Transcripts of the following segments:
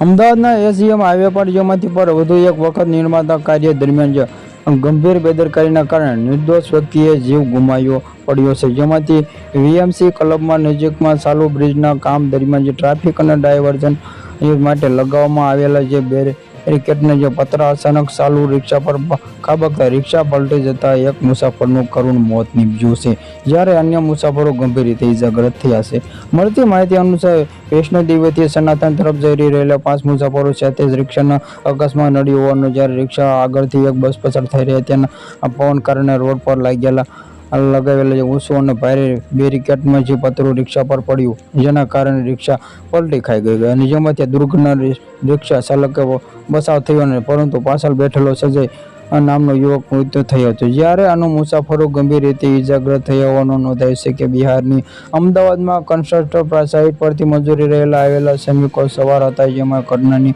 અમદાવાદના SGM highway પર જેમાંથી પર વધુ એક વખત નિર્માતા કાર્ય દરમિયાન ગંભીર બેદરકારીના કારણે નિર્દોષ વ્યક્તિએ જીવ ગુમાવ્યો પડ્યો છે, જેમાંથી વીએમસી ક્લબમાં નજીકમાં ચાલુ બ્રિજના કામ દરમિયાન ટ્રાફિક અને ડાયવર્ઝન માટે લગાવવામાં આવેલા જે બેરિકેડને જે પતરા અચાનક ચાલુ રિક્ષા પર ખાબકતા રિક્ષા પલટી જતા એક મુસાફરનું કરુણ મોત નીપજ્યું છે, જ્યારે અન્ય મુસાફરો ગંભીર રીતે ઇજાગ્રસ્ત થયા છે. મળતી માહિતી અનુસાર વૈષ્ણોદેવીથી સનાતન તરફ જઈ રહેલા 5 મુસાફરો સાથે જ રિક્ષાના અકસ્માત નડ્યો હોવાનું, જ્યારે રિક્ષા આગળથી એક બસ પસાર થઈ રહી તેના પવન કારણે રોડ પર લગાવેલા ઊંચું અને ભારે બેરિકેડમાં જે પતરું રિક્ષા પર પડ્યું, જેના કારણે રિક્ષા પલટી ખાઈ ગઈ અને જેમાંથી દુર્ઘટના રિક્ષા ચાલકે બચાવ થયો નથી, પરંતુ પાછળ બેઠેલો સજય નામનો યુવક મૃત્યુ થયો હતો, જ્યારે અન્ય મુસાફરો ગંભીર રીતે ઇજાગ્રસ્ત થયા હોવાનું નોંધાયું છે. કે બિહારની અમદાવાદમાં કન્સ્ટ્રક્ટર સાઇટ પરથી મજૂરી આવેલા શ્રમિકો સવાર હતા, જેમાં ઘટનાની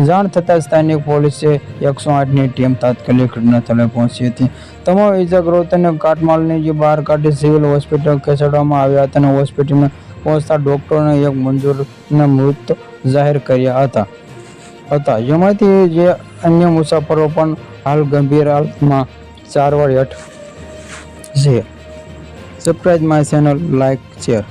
જાણ થતાં સ્થાનિક પોલીસે 108ની ટીમ તાત્કાલિક ઘટનાસ્થળે પહોંચી હતી. તમામ ઇજાગ્રસ્તોને કાટમાળની બહાર કાઢી સિવિલ હોસ્પિટલ ખસેડવામાં આવ્યા હતા અને હોસ્પિટલમાં પહોંચતા ડોક્ટરોને એક મજૂરને મૃત જાહેર કર્યા હતા, જેમાંથી જે અન્ય મુસાફરો પણ હાલ ગંભીર હાલતમાં સારવાર હેઠળ છે. Subscribe my channel, like, share.